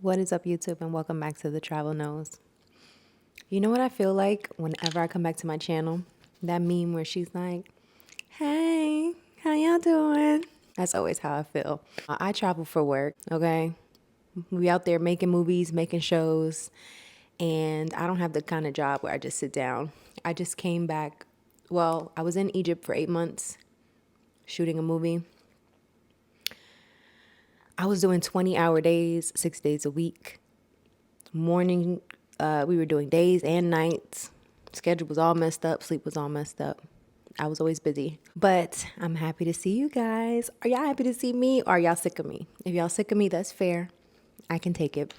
What is up, YouTube, and welcome back to the Travel Nose. You know what I feel like whenever I come back to my channel? That meme where she's like, hey, how y'all doing? That's always how I feel. I travel for work, okay? We out there making movies, making shows, and I don't have the kind of job where I just sit down. I just came back. Well, I was in Egypt for 8 months shooting a movie. I was doing 20-hour days, 6 days a week. Morning, we were doing days and nights. Schedule was all messed up. Sleep was all messed up. I was always busy. But I'm happy to see you guys. Are y'all happy to see me or are y'all sick of me? If y'all sick of me, that's fair. I can take it.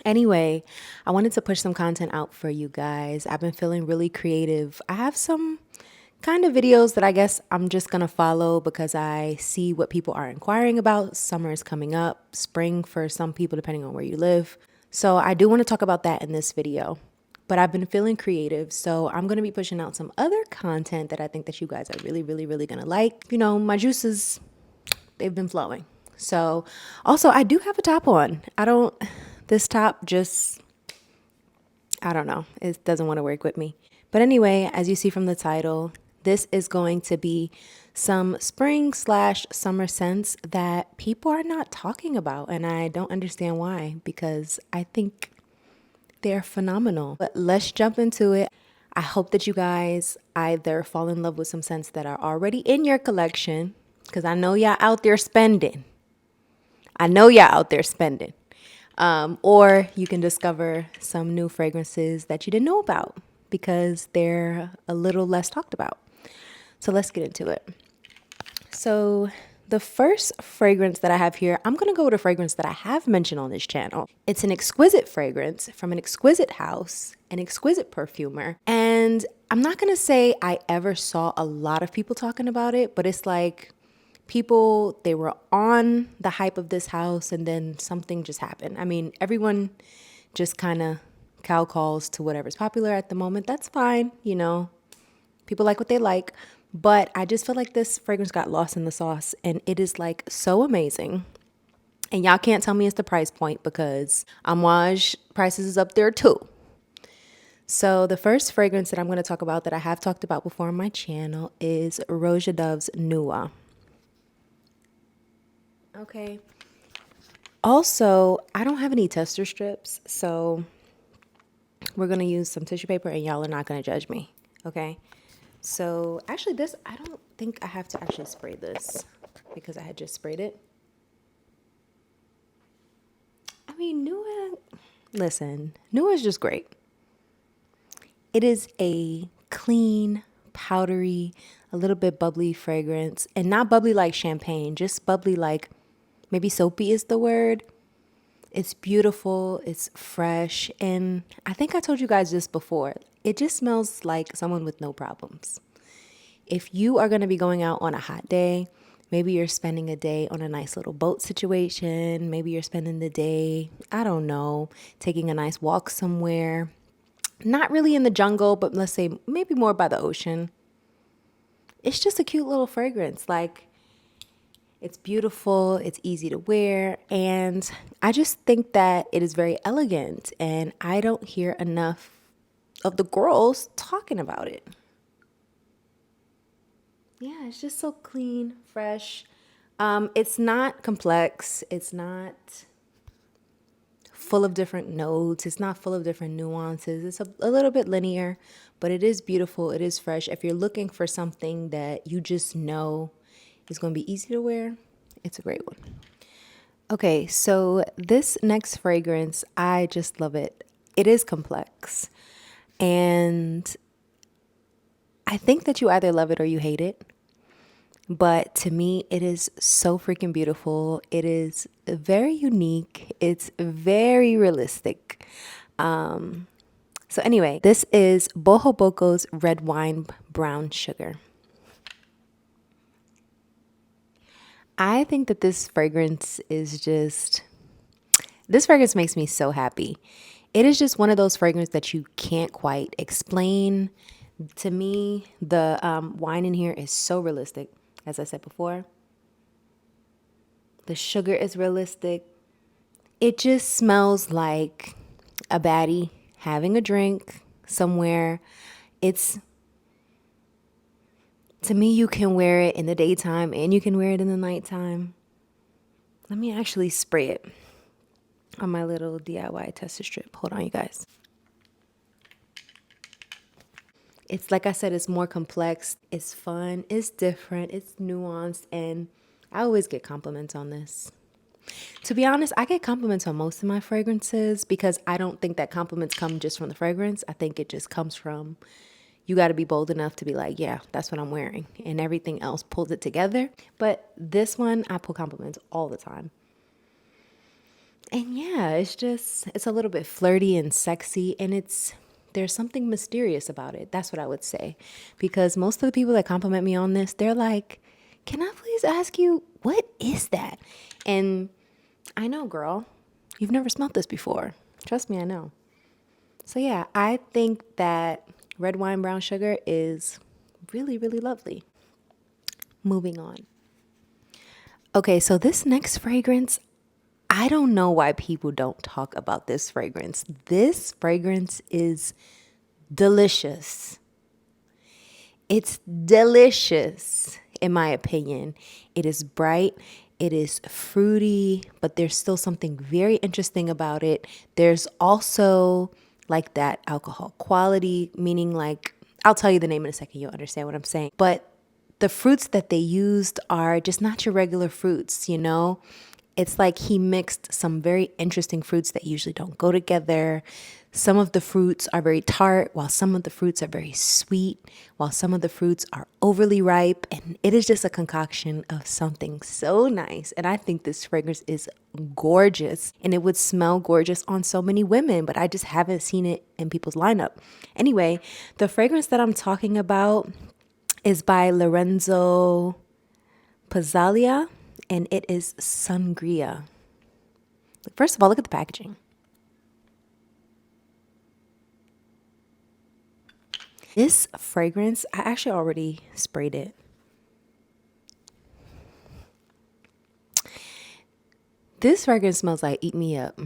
Anyway, I wanted to push some content out for you guys. I've been feeling really creative. I have some kind of videos that I guess I'm just gonna follow because I see what people are inquiring about. Summer is coming up, spring for some people, depending on where you live. So I do want to talk about that in this video. But I've been feeling creative, so I'm gonna be pushing out some other content that I think that you guys are really gonna like. You know, my juices, they've been flowing. So also I do have a top on. This top just, I don't know, it doesn't want to work with me. But anyway, as you see from the title, this is going to be some spring/summer scents that people are not talking about. And I don't understand why, because I think they're phenomenal. But let's jump into it. I hope that you guys either fall in love with some scents that are already in your collection, because I know y'all out there spending. Or you can discover some new fragrances that you didn't know about because they're a little less talked about. So let's get into it. So the first fragrance that I have here, I'm going to go with a fragrance that I have mentioned on this channel. It's an exquisite fragrance from an exquisite house, an exquisite perfumer. And I'm not going to say I ever saw a lot of people talking about it, but it's like people, they were on the hype of this house and then something just happened. I mean, everyone just kind of cow calls to whatever's popular at the moment. That's fine, you know. People like what they like. But I just feel like this fragrance got lost in the sauce and it is like so amazing. And y'all can't tell me it's the price point because Amouage prices is up there too. So the first fragrance that I'm going to talk about that I have talked about before on my channel is Roja Dove's Newa. Okay. Also, I don't have any tester strips, so we're going to use some tissue paper and y'all are not going to judge me. Okay. So actually I don't think I have to actually spray this because I had just sprayed it. I mean, Newa is just great. It is a clean, powdery, a little bit bubbly fragrance, and not bubbly like champagne, just bubbly like maybe soapy is the word. It's beautiful, it's fresh, and I think I told you guys this before. It just smells like someone with no problems. If you are going to be going out on a hot day, maybe you're spending a day on a nice little boat situation, maybe you're spending the day, I don't know, taking a nice walk somewhere, not really in the jungle, but let's say maybe more by the ocean. It's just a cute little fragrance. Like, it's beautiful, it's easy to wear, and I just think that it is very elegant, and I don't hear enough of the girls talking about it. Yeah, it's just so clean, fresh. It's not complex. It's not full of different notes. It's not full of different nuances. It's a little bit linear, but it is beautiful. It is fresh. If you're looking for something that you just know is going to be easy to wear, it's a great one. Okay, so this next fragrance, I just love it. It is complex. And I think that you either love it or you hate it. But to me, it is so freaking beautiful. It is very unique. It's very realistic. So anyway, this is Boho Boco's Red Wine Brown Sugar. I think that this fragrance makes me so happy. It is just one of those fragrances that you can't quite explain. To me, the wine in here is so realistic. As I said before, the sugar is realistic. It just smells like a baddie having a drink somewhere. It's, to me, you can wear it in the daytime and you can wear it in the nighttime. Let me actually spray it on my little DIY tester strip. Hold on, you guys. It's like I said, it's more complex. It's fun. It's different. It's nuanced. And I always get compliments on this. To be honest, I get compliments on most of my fragrances because I don't think that compliments come just from the fragrance. I think it just comes from, you got to be bold enough to be like, yeah, that's what I'm wearing. And everything else pulls it together. But this one, I pull compliments all the time. And yeah, it's a little bit flirty and sexy, and there's something mysterious about it. That's what I would say. Because most of the people that compliment me on this, they're like, can I please ask you, what is that? And I know, girl, you've never smelled this before. Trust me, I know. So yeah, I think that red wine brown sugar is really, really lovely. Moving on. Okay, so this next fragrance, I don't know why people don't talk about this fragrance. This fragrance is delicious. It's delicious, in my opinion. It is bright. It is fruity, but there's still something very interesting about it. There's also like that alcohol quality, meaning like, I'll tell you the name in a second. You'll understand what I'm saying. But the fruits that they used are just not your regular fruits, you know? It's like he mixed some very interesting fruits that usually don't go together. Some of the fruits are very tart, while some of the fruits are very sweet, while some of the fruits are overly ripe. And it is just a concoction of something so nice. And I think this fragrance is gorgeous, and it would smell gorgeous on so many women, but I just haven't seen it in people's lineup. Anyway, the fragrance that I'm talking about is by Lorenzo Pizzalia, and it is Sangria. First of all, look at the packaging. This fragrance, I actually already sprayed it. This fragrance smells like eat me up.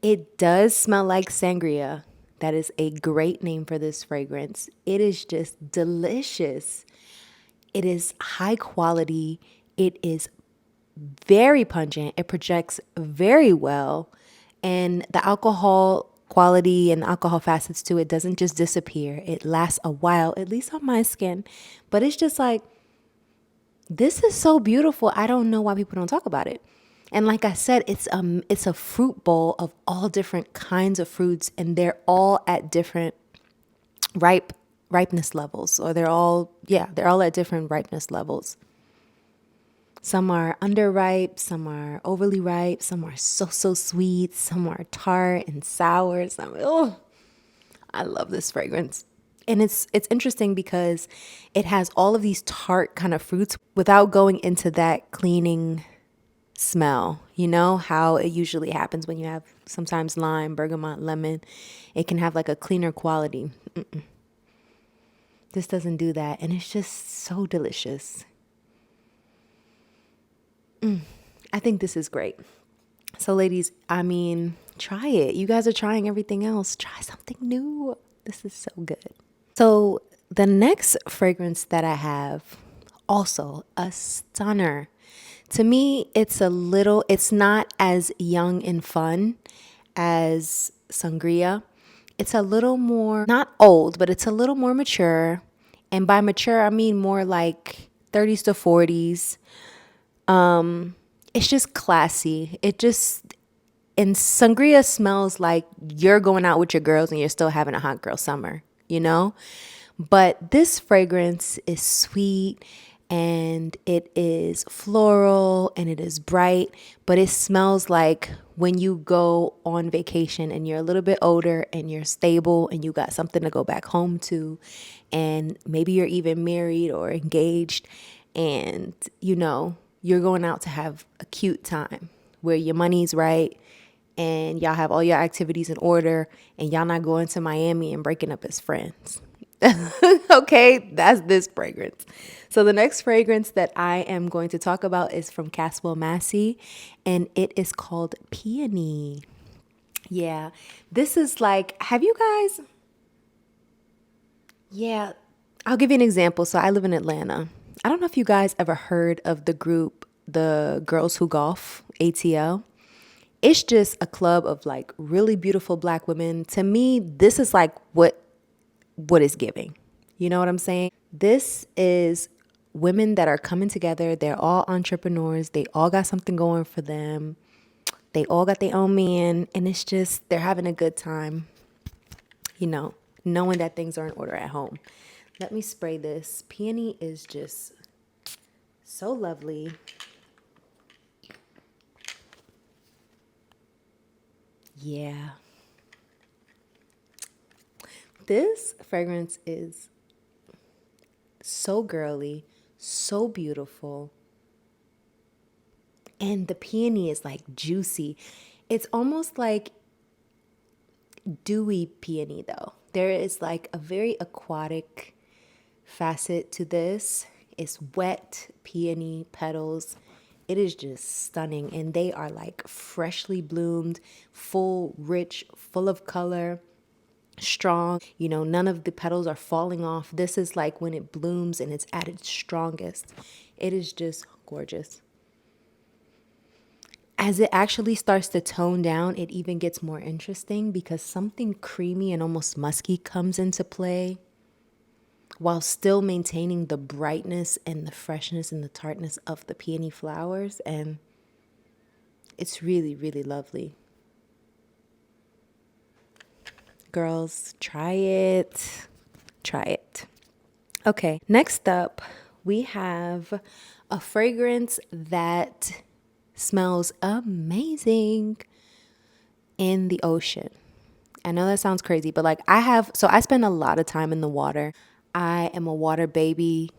It does smell like sangria. That is a great name for this fragrance. It is just delicious. It is high quality. It is very pungent. It projects very well. And the alcohol quality and the alcohol facets to it doesn't just disappear. It lasts a while, at least on my skin. But it's just like, this is so beautiful. I don't know why people don't talk about it. And like I said, it's a fruit bowl of all different kinds of fruits, and they're all at different ripeness levels, or they're all at different ripeness levels. Some are underripe, some are overly ripe, some are so sweet, some are tart and sour. I love this fragrance. And it's interesting because it has all of these tart kind of fruits without going into that cleaning smell. You know how it usually happens when you have sometimes lime, bergamot, lemon. It can have like a cleaner quality. This doesn't do that, and it's just so delicious. I think this is great. So ladies, I mean, try it. You guys are trying everything else. Try something new. This is so good. So the next fragrance that I have, also a stunner. To me, it's not as young and fun as Sangria. It's a little more, not old, but it's a little more mature. And by mature, I mean more like 30s to 40s. It's just classy. And Sangria smells like you're going out with your girls and you're still having a hot girl summer, you know? But this fragrance is sweet, and it is floral, and it is bright, but it smells like when you go on vacation and you're a little bit older and you're stable and you got something to go back home to, and maybe you're even married or engaged, and you're going out to have a cute time where your money's right and y'all have all your activities in order and y'all not going to Miami and breaking up as friends. Okay, that's this fragrance. So the next fragrance that I am going to talk about is from Caswell Massie, and it is called Peony. Yeah, this is like, have you guys? Yeah, I'll give you an example. So I live in Atlanta. I don't know if you guys ever heard of the group, the Girls Who Golf, ATL. It's just a club of like really beautiful black women. To me, this is like what is giving. You know what I'm saying? This is women that are coming together. They're all entrepreneurs. They all got something going for them. They all got their own man, and it's just they're having a good time, knowing that things are in order at home. Let me spray this. Peony is just so lovely. Yeah. This fragrance is so girly, so beautiful. And the peony is like juicy. It's almost like dewy peony though. There is like a very aquatic facet to this. It's wet peony petals. It is just stunning. And they are like freshly bloomed, full, rich, full of color, strong. None of the petals are falling off. This is like when it blooms and it's at its strongest. It is just gorgeous. As it actually starts to tone down, it even gets more interesting because something creamy and almost musky comes into play while still maintaining the brightness and the freshness and the tartness of the peony flowers. And it's really, really lovely. Girls, try it. Try it. Okay, next up, we have a fragrance that smells amazing in the ocean. I know that sounds crazy, but like I spend a lot of time in the water. I am a water baby.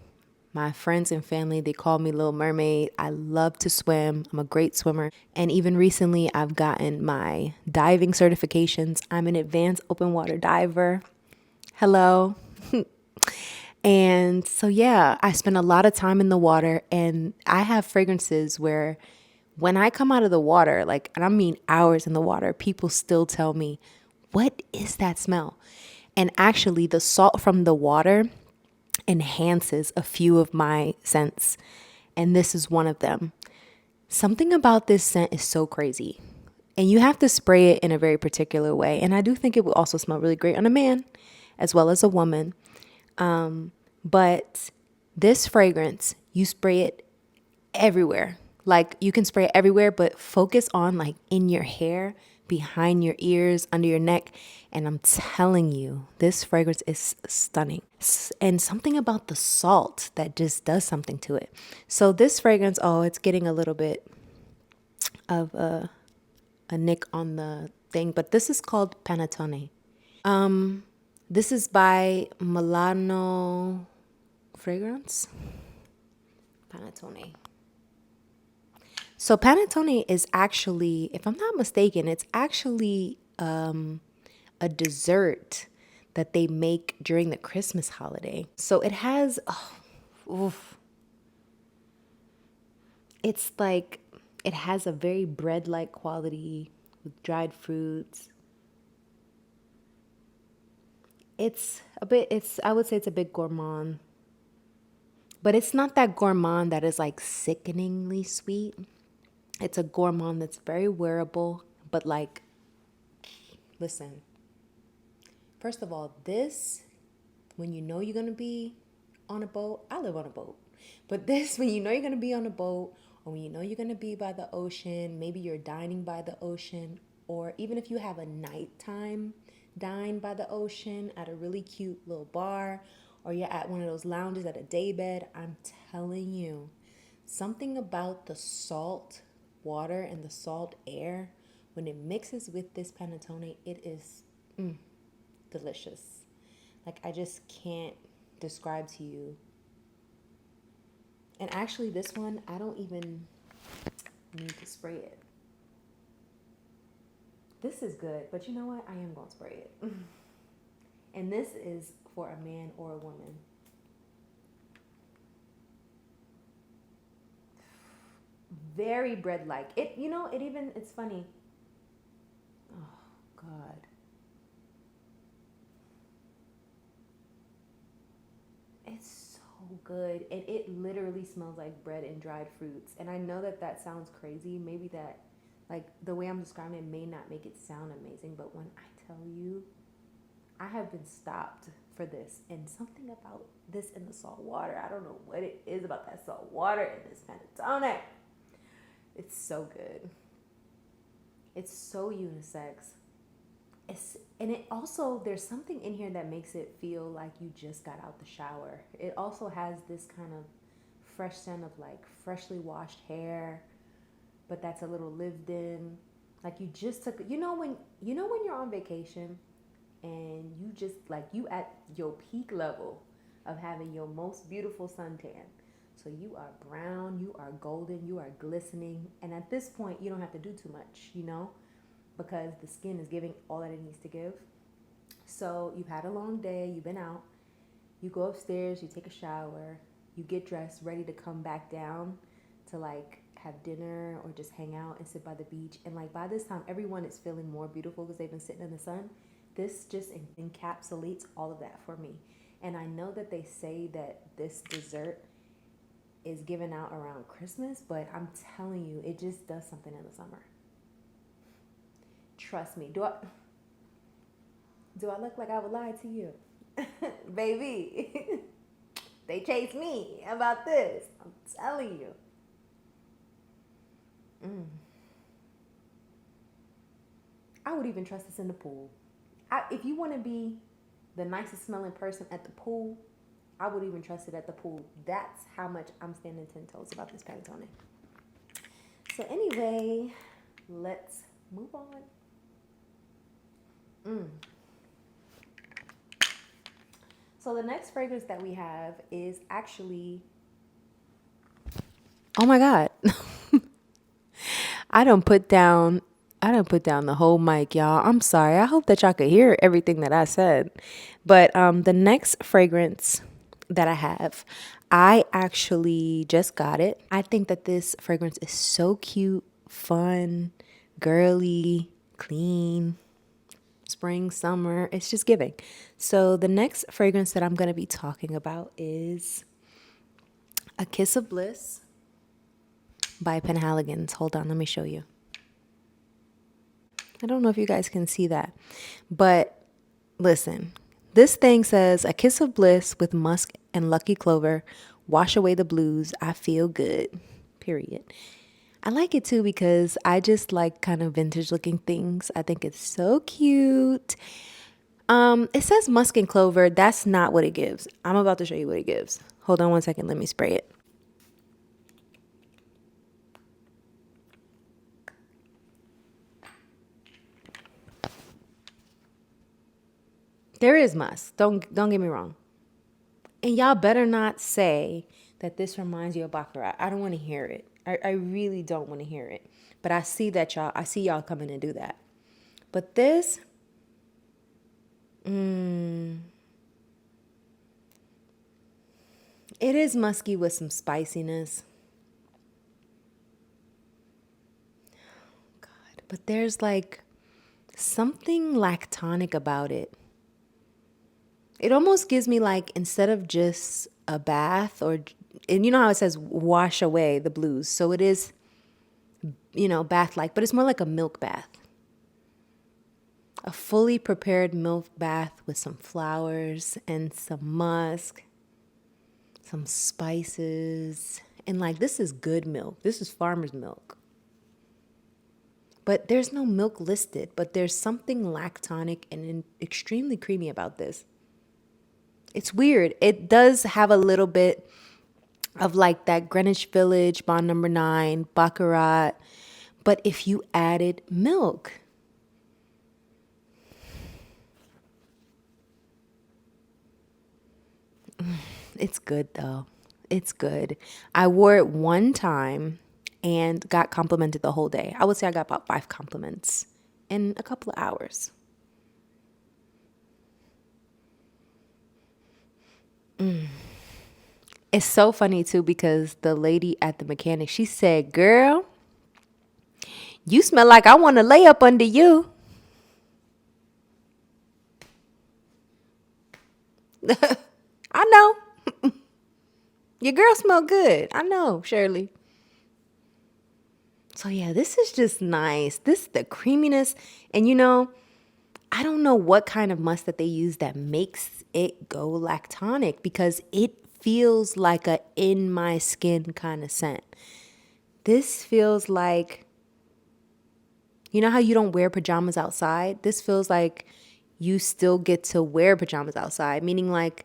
My friends and family, they call me Little Mermaid. I love to swim. I'm a great swimmer. And even recently, I've gotten my diving certifications. I'm an advanced open water diver. Hello. And so, yeah, I spend a lot of time in the water, and I have fragrances where when I come out of the water, like, and I mean hours in the water, people still tell me, what is that smell? And actually, the salt from the water enhances a few of my scents, and this is one of them. Something about this scent is so crazy, and you have to spray it in a very particular way. And I do think it will also smell really great on a man as well as a woman. But this fragrance, you spray it everywhere. Like you can spray it everywhere, but focus on like in your hair, behind your ears, under your neck. And I'm telling you, this fragrance is stunning. And something about the salt that just does something to it. So this fragrance, it's getting a little bit of a nick on the thing, but this is called Panettone. This is by Milano Fragrance. Panettone. So panettone is actually, if I'm not mistaken, it's actually a dessert that they make during the Christmas holiday. So it has, it's like, it has a very bread-like quality with dried fruits. I would say it's a bit gourmand. But it's not that gourmand that is like sickeningly sweet. It's a gourmand that's very wearable, but like, listen, first of all, this, when you know you're going to be on a boat, I live on a boat, but this, when you know you're going to be on a boat, or when you know you're going to be by the ocean, maybe you're dining by the ocean, or even if you have a nighttime dine by the ocean at a really cute little bar, or you're at one of those lounges at a daybed, I'm telling you, something about the salt water and the salt air, when it mixes with this panettone, it is delicious. Like, I just can't describe to you. And actually, this one, I don't even need to spray it. This is good, but you know what? I am going to spray it. And this is for a man or a woman. Very bread-like. It's funny. Oh, God. It's so good. And it literally smells like bread and dried fruits. And I know that that sounds crazy. Maybe that, like, the way I'm describing it may not make it sound amazing. But when I tell you, I have been stopped for this. And something about this in the salt water, I don't know what it is about that salt water and this panettone. It's so good. It's so unisex. And it also, there's something in here that makes it feel like you just got out the shower. It also has this kind of fresh scent of like freshly washed hair, but that's a little lived in. Like you just took, when you're on vacation and you just like you at your peak level of having your most beautiful suntan. So you are brown, you are golden, you are glistening, and at this point you don't have to do too much, because the skin is giving all that it needs to give. So you've had a long day, you've been out, you go upstairs, you take a shower, you get dressed, ready to come back down to like have dinner or just hang out and sit by the beach. And like by this time, everyone is feeling more beautiful because they've been sitting in the sun. This just encapsulates all of that for me. And I know that they say that this dessert is given out around Christmas, but I'm telling you, it just does something in the summer. Trust me. Do I look like I would lie to you? Baby, they chase me about this. I'm telling you. I would even trust this in the pool. If you want to be the nicest smelling person at the pool, I would even trust it at the pool. That's how much I'm standing 10 toes about this Pantone. So anyway, let's move on. So the next fragrance that we have is actually, oh my God. I done put down the whole mic, y'all. I'm sorry. I hope that y'all could hear everything that I said. But the next fragrance that I have, I actually just got it. I think that this fragrance is so cute, fun, girly, clean. Spring, summer, it's just giving. So the next fragrance that I'm going to be talking about is A Kiss of Bliss by Penhaligans. Hold on, let me show you. I don't know if you guys can see that, but listen, this thing says A Kiss of Bliss with musk and lucky clover. Wash away the blues. I feel good. Period. I like it too because I just like kind of vintage looking things. I think it's so cute. It says musk and clover. That's not what it gives. I'm about to show you what it gives. Hold on one second. Let me spray it. There is musk. Don't get me wrong. And y'all better not say that this reminds you of Baccarat. I don't want to hear it. I really don't want to hear it. But I see y'all coming to do that. But this, it is musky with some spiciness. God, but there's like something lactonic about it. It almost gives me like, instead of just a bath and you know how it says wash away the blues. So it is, bath-like, but it's more like a milk bath. A fully prepared milk bath with some flowers and some musk, some spices. And like, this is good milk. This is farmer's milk. But there's no milk listed, but there's something lactonic and extremely creamy about this. It's weird. It does have a little bit of like that Greenwich Village, Bond Number 9, Baccarat. But if you added milk, it's good though. It's good. I wore it one time and got complimented the whole day. I would say I got about 5 compliments in a couple of hours. It's so funny too because the lady at the mechanic, she said, "Girl, you smell like I want to lay up under you." I know. Your girl smell good. I know, Shirley. So yeah, this is just nice. This the creaminess, and I don't know what kind of musk that they use that makes it go lactonic because it feels like a in my skin kind of scent. This feels like, you know how you don't wear pajamas outside? This feels like you still get to wear pajamas outside, meaning like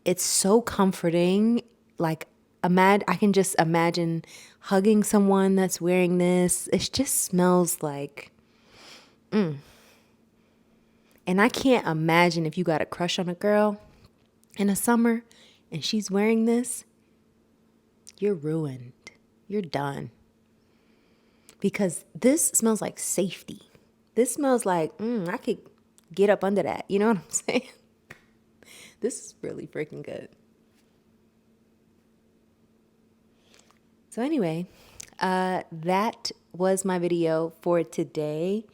it's so comforting. Like I can just imagine hugging someone that's wearing this. It just smells like, and I can't imagine if you got a crush on a girl in the summer and she's wearing this, you're ruined. You're done. Because this smells like safety. This smells like, I could get up under that. You know what I'm saying? This is really freaking good. So anyway, that was my video for today.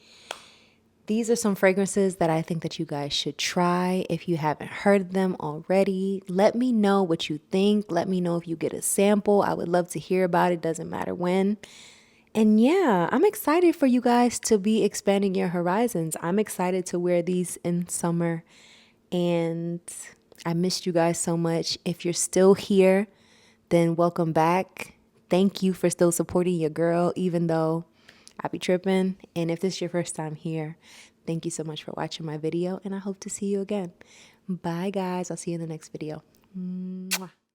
These are some fragrances that I think that you guys should try. If you haven't heard them already, let me know what you think. Let me know if you get a sample. I would love to hear about it. Doesn't matter when. And yeah, I'm excited for you guys to be expanding your horizons. I'm excited to wear these in summer. And I missed you guys so much. If you're still here, then welcome back. Thank you for still supporting your girl, even though I be tripping. And if this is your first time here, thank you so much for watching my video. And I hope to see you again. Bye, guys. I'll see you in the next video. Mwah.